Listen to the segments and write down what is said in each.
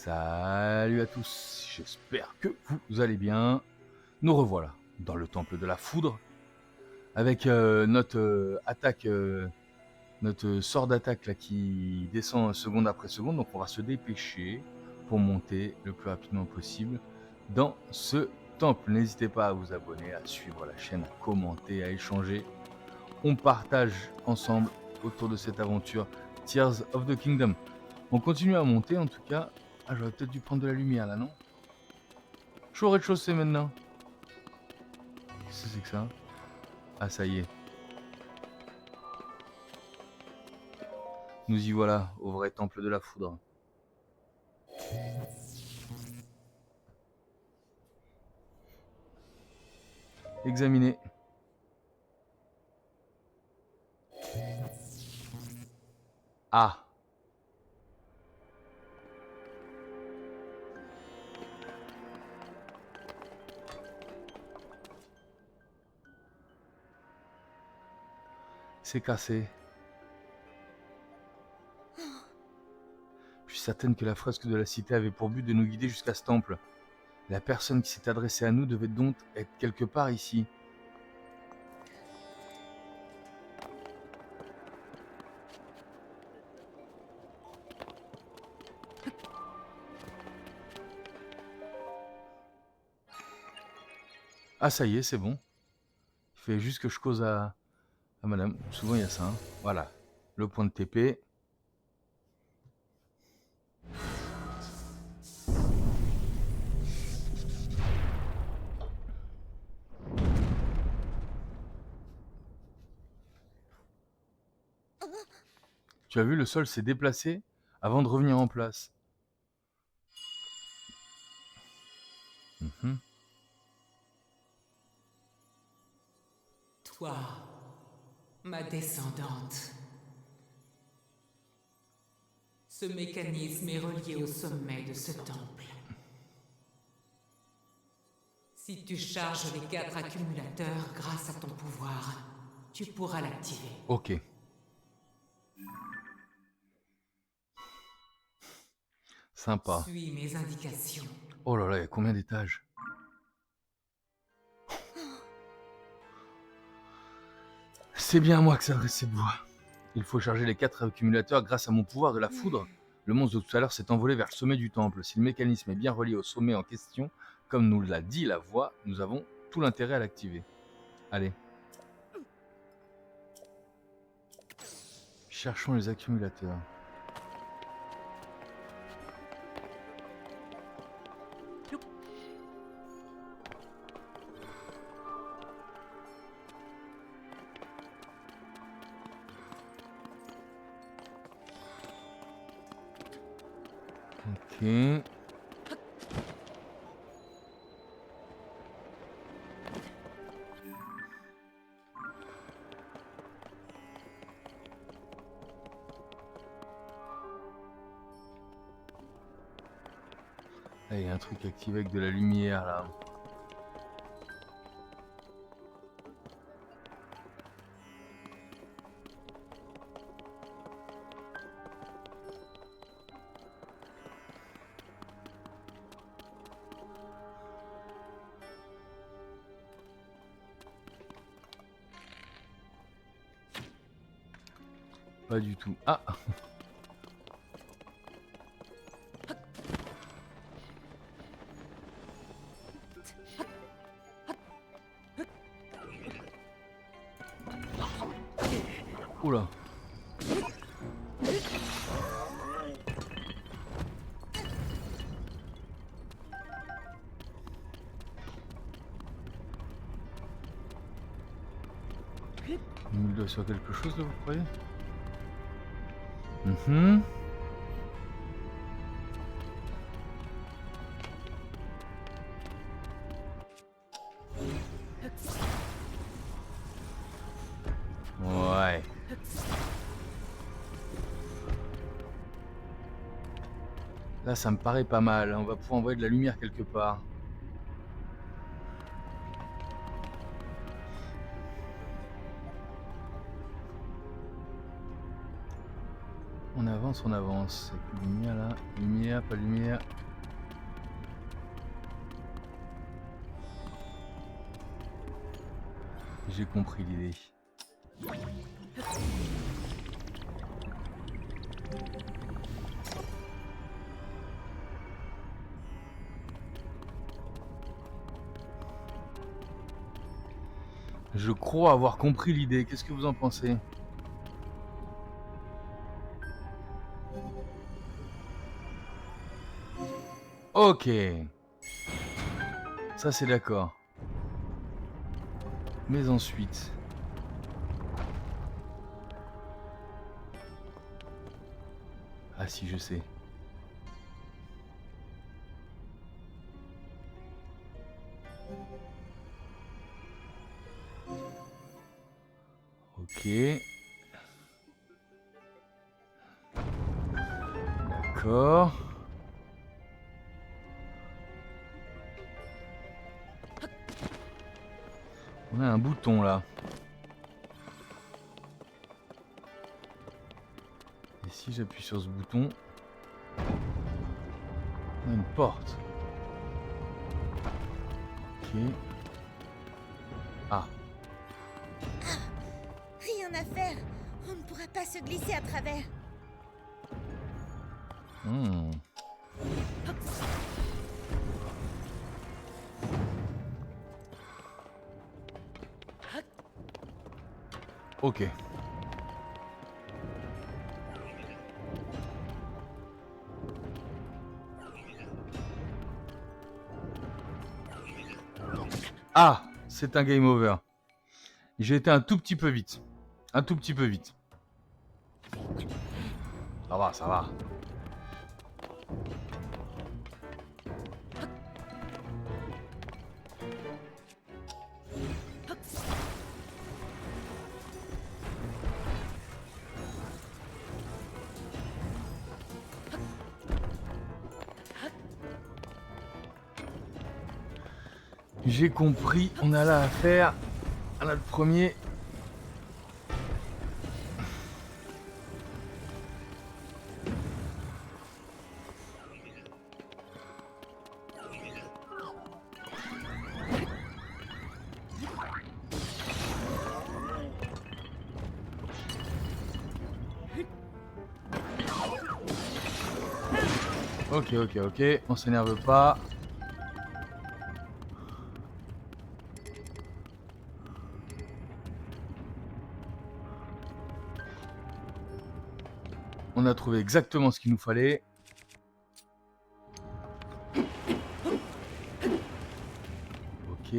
Salut à tous, j'espère que vous allez bien. Nous revoilà dans le temple de la foudre avec notre attaque, notre sort d'attaque là qui descend seconde après seconde. Donc on va se dépêcher pour monter le plus rapidement possible dans ce temple. N'hésitez pas à vous abonner, à suivre la chaîne, à commenter, à échanger. On partage ensemble autour de cette aventure Tears of the Kingdom. On continue à monter en tout cas. Ah, j'aurais peut-être dû prendre de la lumière là, non? Je suis au rez-de-chaussée maintenant. Qu'est-ce que c'est que ça? Ah, ça y est. Nous y voilà, au vrai temple de la foudre. Examiner. Ah. C'est cassé. Je suis certaine que la fresque de la cité avait pour but de nous guider jusqu'à ce temple. La personne qui s'est adressée à nous devait donc être quelque part ici. Ah, ça y est, c'est bon. Il fait juste que je cause à madame. Souvent, il y a ça. Hein. Voilà. Le point de TP. Tu as vu, le sol s'est déplacé avant de revenir en place. Toi, ma descendante. Ce mécanisme est relié au sommet de ce temple. Si tu charges les 4 accumulateurs grâce à ton pouvoir, tu pourras l'activer. Ok. Sympa. Suis mes indications. Oh là là, il y a combien d'étages? C'est bien à moi que s'adresse cette voix. Il faut charger les 4 accumulateurs grâce à mon pouvoir de la foudre. Le monstre de tout à l'heure s'est envolé vers le sommet du temple. Si le mécanisme est bien relié au sommet en question, comme nous l'a dit la voix, nous avons tout l'intérêt à l'activer. Allez. Cherchons les accumulateurs. Ok. Là, il y a un truc activé avec de la lumière là. Pas du tout. Ah! Oula! Il doit sur quelque chose là, vous croyez? Ouais. Là, ça me paraît pas mal. On va pouvoir envoyer de la lumière quelque part. On avance. avance, on avance. Avec la lumière là. Lumière, pas lumière. J'ai compris l'idée. Je crois avoir compris l'idée. Qu'est-ce que vous en pensez? Ok. Ça c'est d'accord. Mais ensuite... Ah si, je sais. Ok. D'accord. On a un bouton là. Et si j'appuie sur ce bouton, on a une porte. Ok. Ah. Rien à faire. On ne pourra pas se glisser à travers. Hmm. Ok. Ah, c'est un game over. J'ai été un tout petit peu vite. Un tout petit peu vite. Ça va, ça va. J'ai compris, on a là affaire à notre premier. Ok, ok, ok, on s'énerve pas. On a trouvé exactement ce qu'il nous fallait. Ok.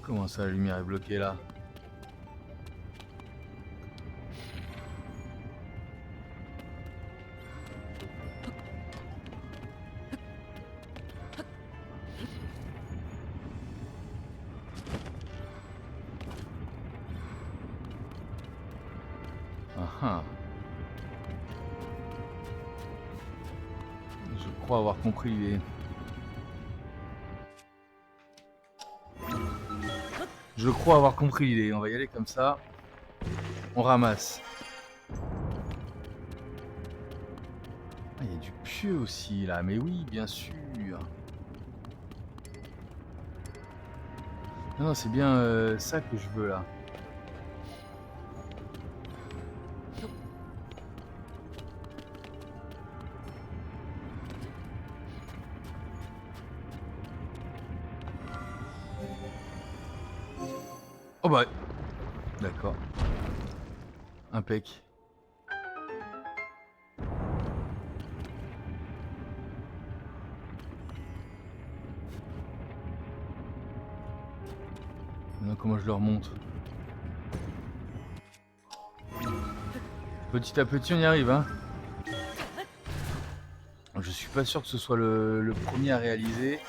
Comment ça, la lumière est bloquée là? Ah ah. Je crois avoir compris l'idée. Je crois avoir compris l'idée. On va y aller comme ça. On ramasse. Ah, il y a du pieu aussi là. Mais oui, bien sûr. Non, non, c'est bien ça que je veux là. Oh bah. D'accord. Impec. Maintenant, comment je le remonte? Petit à petit, on y arrive, hein. Je suis pas sûr que ce soit le premier à réaliser.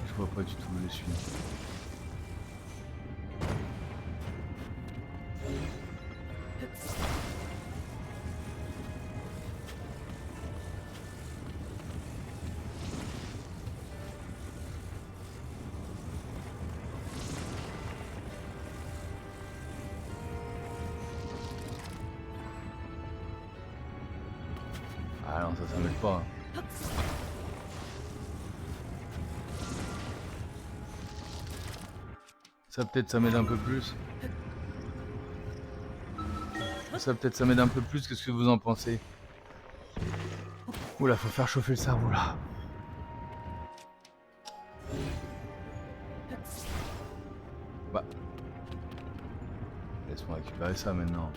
Je vois pas du tout où je suis. Ah non, ça m'aide pas. Hein. Ça peut-être ça m'aide un peu plus. Ça peut-être ça m'aide un peu plus, qu'est-ce que vous en pensez? Oula, faut faire chauffer le cerveau là. Bah. Laisse-moi récupérer ça maintenant.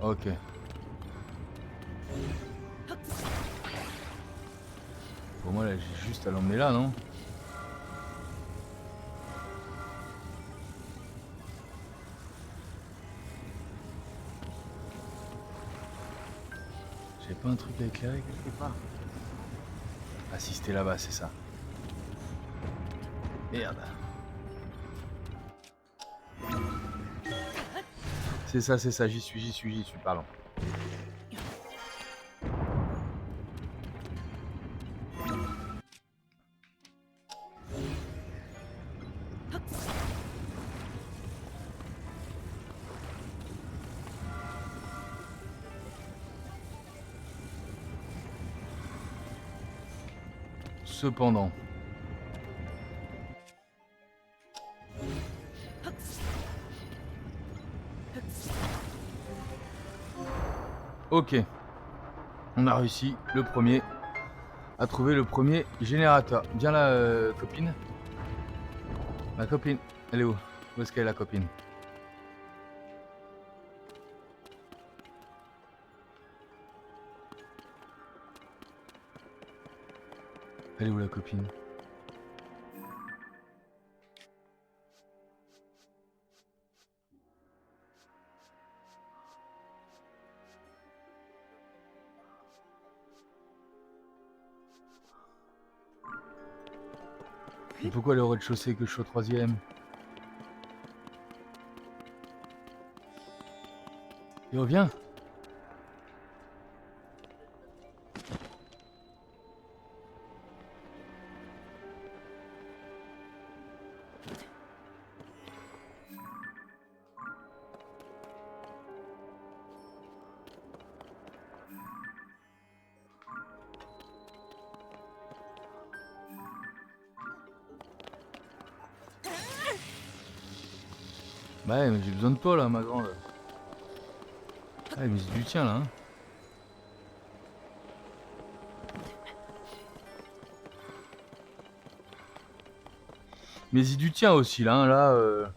Ok. Pour moi là j'ai juste à l'emmener là, non? J'ai pas un truc à éclairer quelque part? Ah si c'était là-bas, c'est ça. Merde. C'est ça, j'y suis, pardon. Cependant. Ok. On a réussi le premier à trouver le premier générateur. Viens là, copine. Ma copine, elle est où? Où est-ce qu'elle est la copine? Elle est où la copine? Et pourquoi elle est au rez-de-chaussée que je suis au troisième? Et reviens. Bah ouais, mais j'ai besoin de toi là, ma grande. Ah, mais c'est du tien là. Hein. Mais c'est du tien aussi là. Hein, là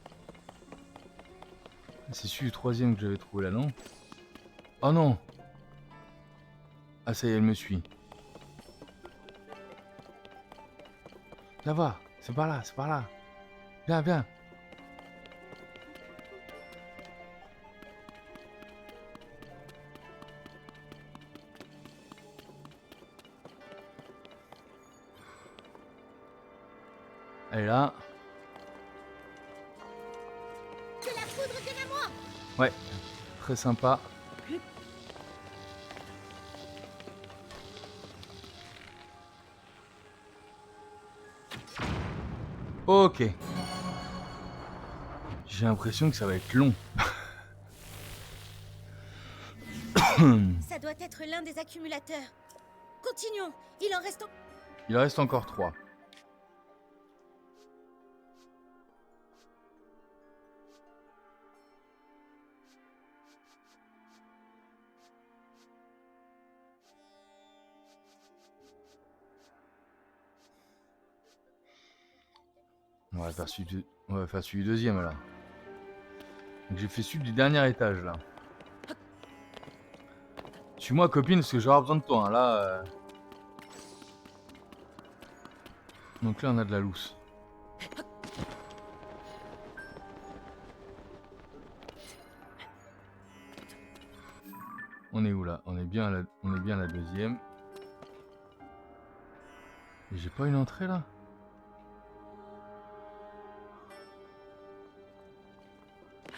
c'est celui du troisième que j'avais trouvé là, non? Oh non. Ah ça y est, elle me suit. Là va, c'est par là, c'est par là. Viens, viens. Elle est là. Que la foudre vienne à moi! Ouais, très sympa. Ok. J'ai l'impression que ça va être long. Ça doit être l'un des accumulateurs. Continuons, il en reste... Il en reste encore 3. On va faire celui du deuxième là. Donc j'ai fait celui du dernier étage là. Suis-moi, copine, parce que j'aurai besoin de toi. Hein. Là. Donc là, on a de la loose. On est où là? On est bien à la deuxième. Et j'ai pas une entrée là?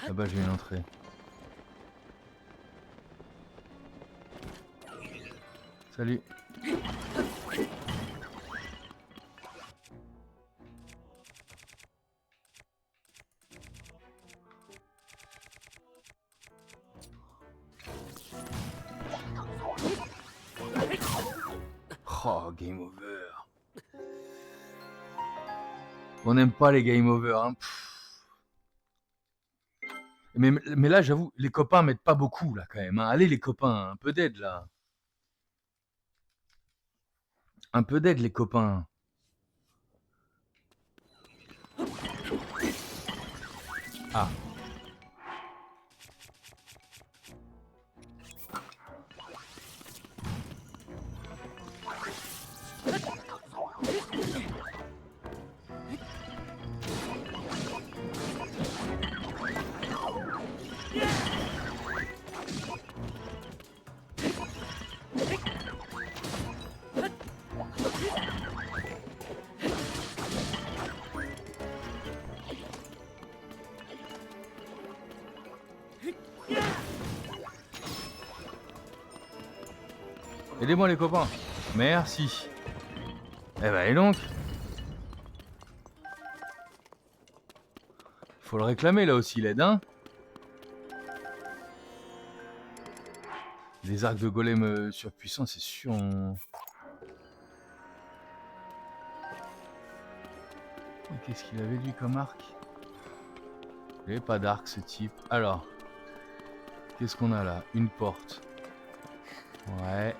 Là-bas j'ai une entrée. Salut. Oh, game over. On n'aime pas les game over. Hein. Mais là, j'avoue, les copains m'aident pas beaucoup là quand même. Hein. Allez les copains, un peu d'aide là. Un peu d'aide les copains. Ah. Aidez-moi les copains. Merci. Eh ben et donc. Faut le réclamer là aussi l'aide, hein. Les arcs de golem surpuissants, c'est sûr. Qu'est-ce qu'il avait lui comme arc? Il avait pas d'arc ce type. Alors. Qu'est-ce qu'on a là? Une porte. Ouais.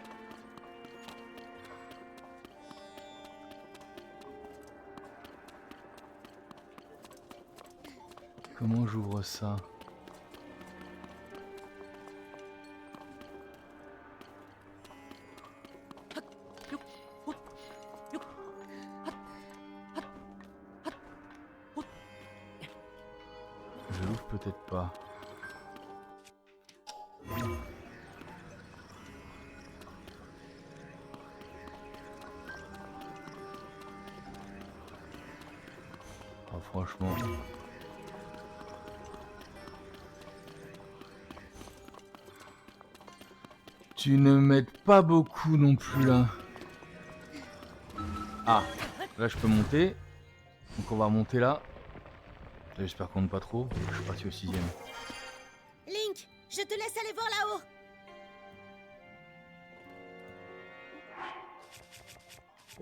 Comment j'ouvre ça? Je l'ouvre peut-être pas. Ah, franchement. Tu ne m'aides pas beaucoup non plus là. Ah, là je peux monter. Donc on va monter là. J'espère qu'on ne pas trop. Je suis parti au 6ème. Link, je te laisse aller voir là-haut.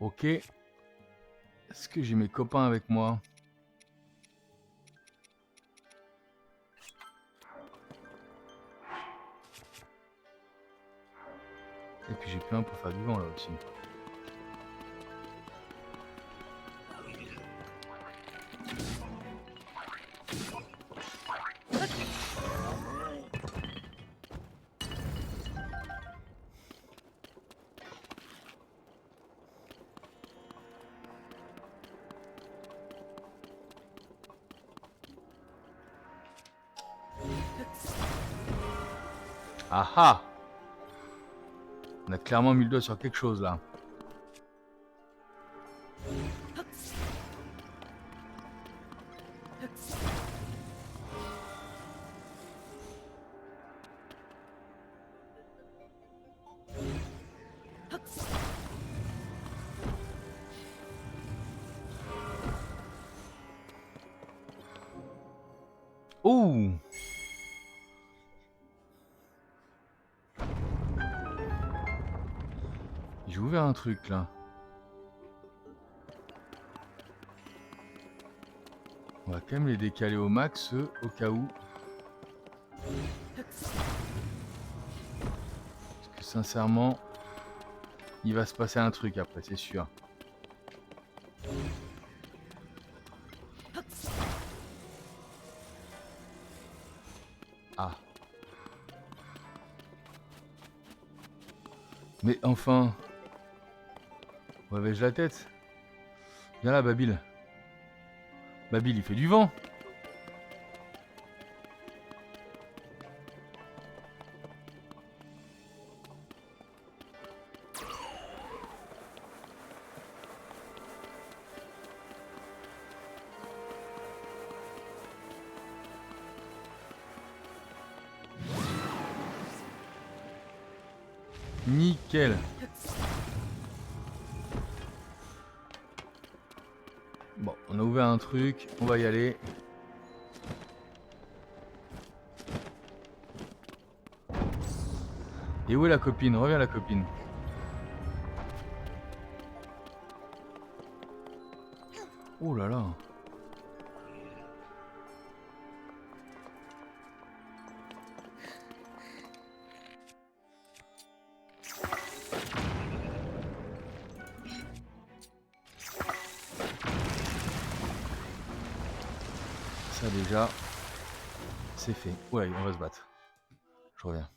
Ok. Est-ce que j'ai mes copains avec moi? Et puis j'ai plein pour faire du vent là aussi. Ah ah! On a clairement mis le doigt sur quelque chose là. Ouh! J'ai ouvert un truc là. On va quand même les décaler au max au cas où. Parce que sincèrement, il va se passer un truc après, c'est sûr. Ah. Mais enfin... Réveille la tête. Viens là, Babil. Babil, il fait du vent. Nickel. Bon, on a ouvert un truc, on va y aller. Et où est la copine? Reviens la copine. Oh là là. Ça déjà, c'est fait. Ouais, on va se battre. Je reviens.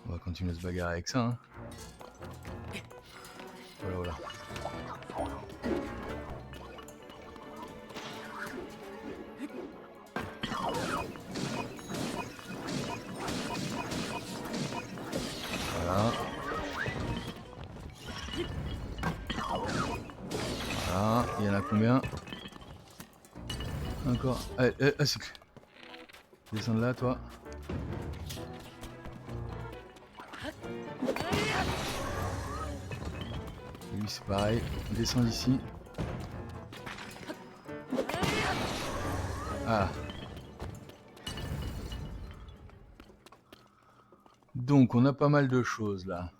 On va continuer à se bagarrer avec ça. Hein. Voilà, voilà. Voilà. Voilà. Il y en a combien? Encore. Allez, c'est clair. Descends de là, toi. Et lui, c'est pareil. Descends d'ici. Ah. Donc, on a pas mal de choses là.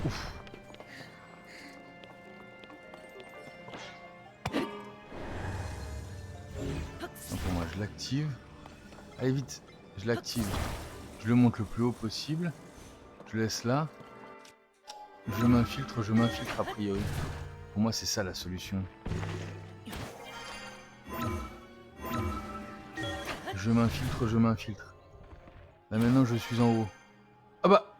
Ouf. Donc moi je l'active. Allez vite, je l'active. Je le monte le plus haut possible. Je laisse là. Je m'infiltre a priori. Pour moi c'est ça la solution. Je m'infiltre. Là maintenant je suis en haut. Ah bah.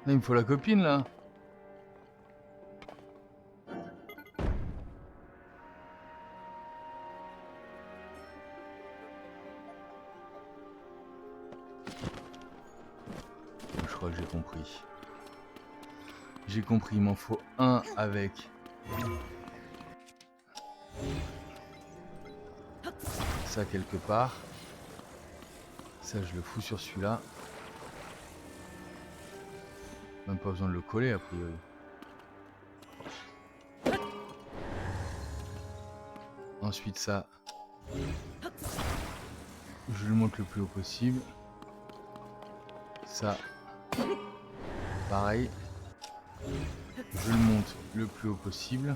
Là il me faut la copine là. Je crois que j'ai compris. J'ai compris, il m'en faut un avec ça quelque part. Ça je le fous sur celui-là. Même pas besoin de le coller a priori. Ensuite ça, je le monte le plus haut possible. Ça, pareil. Je le monte le plus haut possible.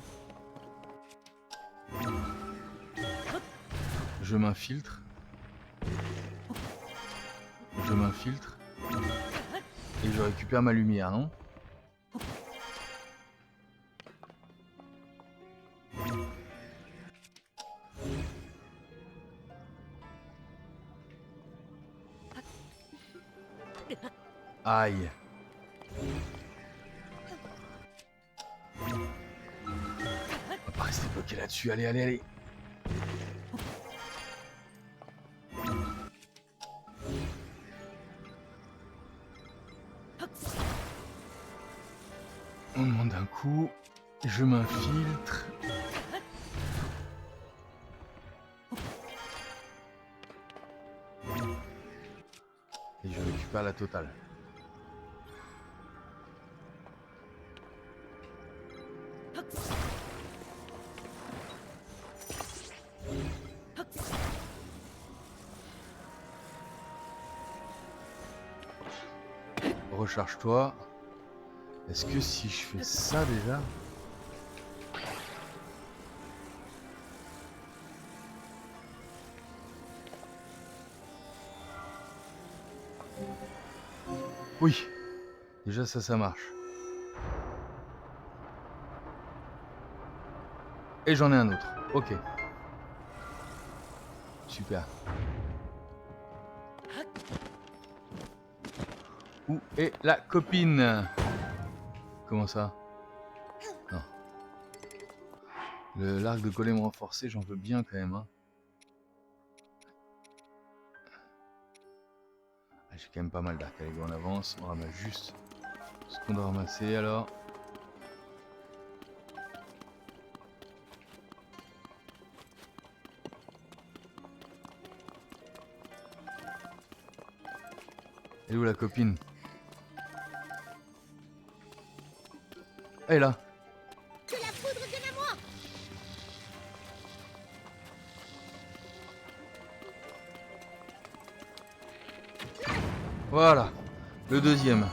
Je m'infiltre. Je m'infiltre. Et je récupère ma lumière, non? Aïe. On va pas rester bloqué là-dessus. Allez, allez, allez. On monte d'un coup. Je m'infiltre. Et je récupère la totale. Recharge-toi. Est-ce que si je fais ça déjà... Oui. Déjà ça marche. Et j'en ai un autre. Ok. Super. Où est la copine? Comment ça? Non. L'arc de golem renforcé, j'en veux bien quand même. Hein. Ah, j'ai quand même pas mal d'arc. Allez, on avance. On ramasse juste ce qu'on doit ramasser alors. Elle est où la copine? Elle est là. Que la foudre vienne à moi! Voilà. Le deuxième.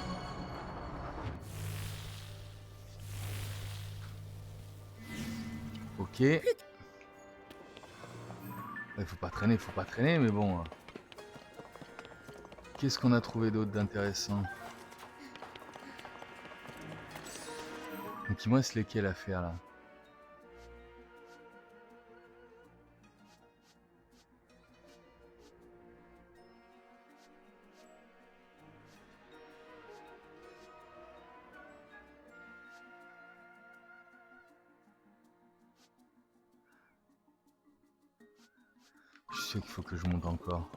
Ok. Il faut pas traîner, mais bon. Qu'est-ce qu'on a trouvé d'autre d'intéressant? Donc il me reste lesquels à faire là? Je sais qu'il faut que je monte encore.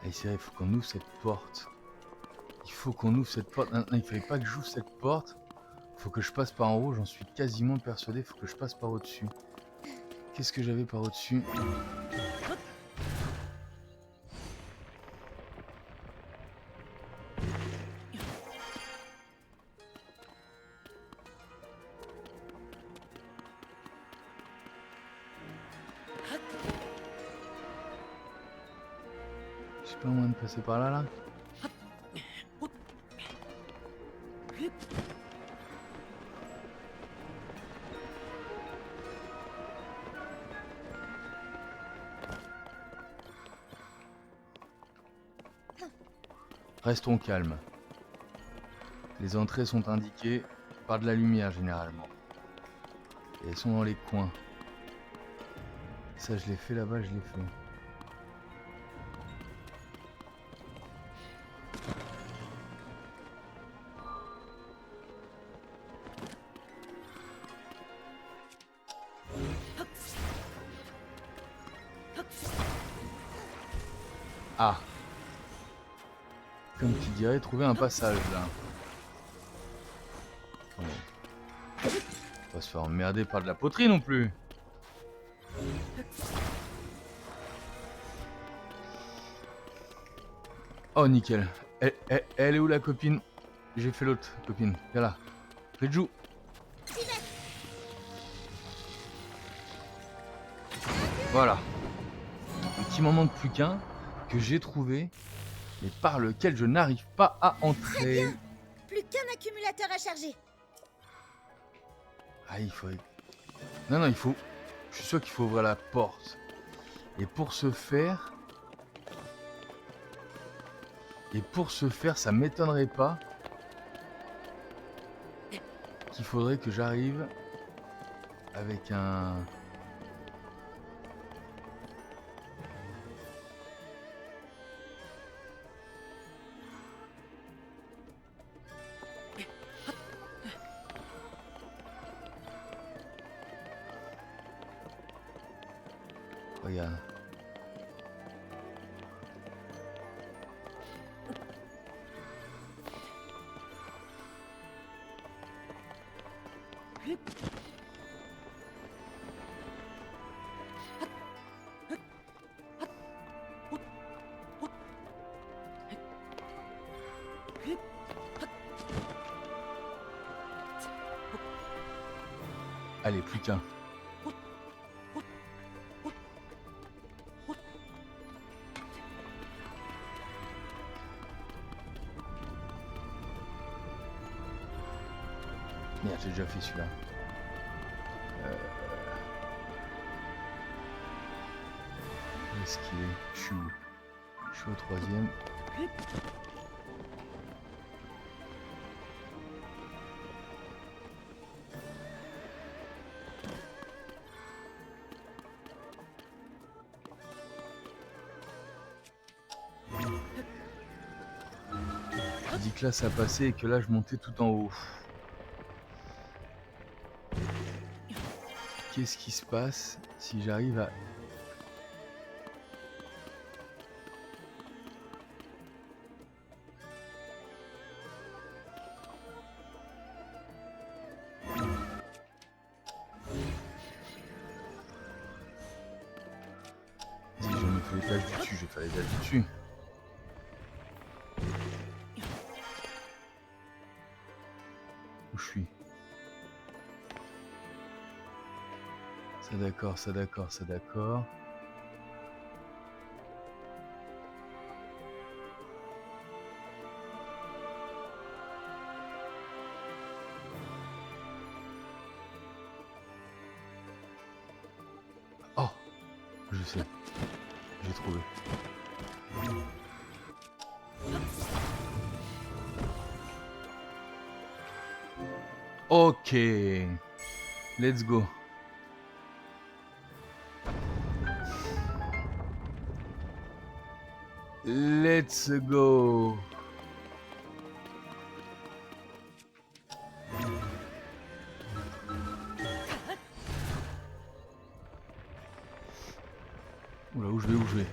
Allez, c'est vrai, il faut qu'on ouvre cette porte. Il faut qu'on ouvre cette porte. Non, il fallait pas que j'ouvre cette porte. Il faut que je passe par en haut, j'en suis quasiment persuadé. Il faut que je passe par au-dessus. Qu'est-ce que j'avais par au-dessus? J'ai pas moyen de passer par là, là? Restons calmes. Les entrées sont indiquées par de la lumière généralement. Et elles sont dans les coins. Ça je l'ai fait là-bas, je l'ai fait. Ah. Comme tu dirais, trouver un passage là. Bon. On va se faire emmerder par de la poterie non plus. Oh nickel. Elle est où la copine? J'ai fait l'autre copine. Viens là. Rijou. Voilà. Un petit moment de plus qu'un que j'ai trouvé, mais par lequel je n'arrive pas à entrer. Très bien. Plus qu'un accumulateur à charger. Ah, il faut... Non, il faut... Je suis sûr qu'il faut ouvrir la porte. Et pour ce faire... ça m'étonnerait pas qu'il faudrait que j'arrive avec un... Regarde. Allez, plus qu'un. Merde, j'ai déjà fait celui-là. Où est-ce qu'il est? Je suis où? Je suis au troisième. Je dis que là ça passait et que là je montais tout en haut. Qu'est-ce qui se passe si j'arrive à... Si je me fais l'étage du dessus, je vais faire l'étage du dessus. Où je suis? Ça d'accord, ça d'accord, ça d'accord. Oh, je sais, j'ai trouvé. Ok, let's go. Let's go. Oula, où je vais?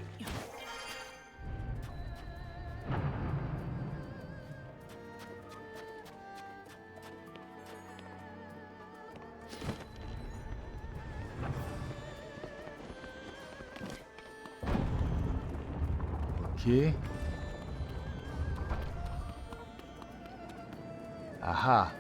Ok. Aha.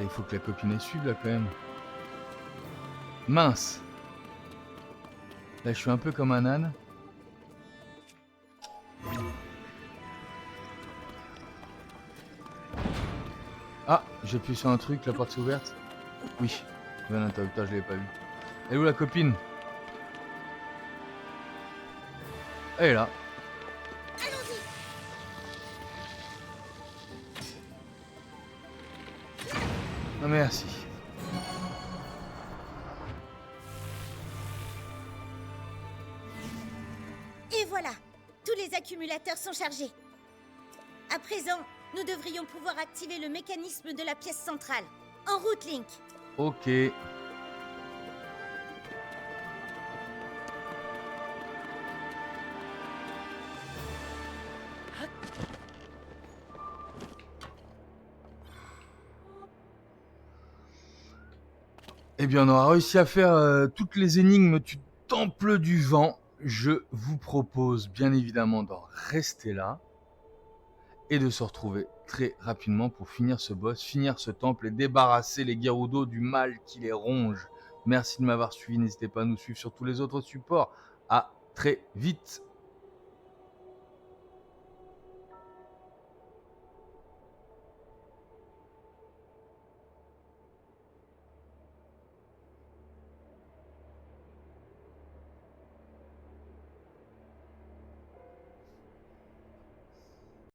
il faut que la copine elle suive là quand même. Mince. Là je suis un peu comme un âne. Ah, j'ai appuyé sur un truc, la porte s'est ouverte. Oui, il y a un interrupteur, je l'avais pas vu. Elle est où la copine? Elle est là. Non merci. Et voilà, tous les accumulateurs sont chargés. À présent, nous devrions pouvoir activer le mécanisme de la pièce centrale. En route, Link. Ok. Eh bien, on aura réussi à faire toutes les énigmes du Temple du Vent. Je vous propose bien évidemment d'en rester là et de se retrouver très rapidement pour finir ce boss, finir ce temple et débarrasser les Gerudo du mal qui les ronge. Merci de m'avoir suivi, n'hésitez pas à nous suivre sur tous les autres supports. À très vite.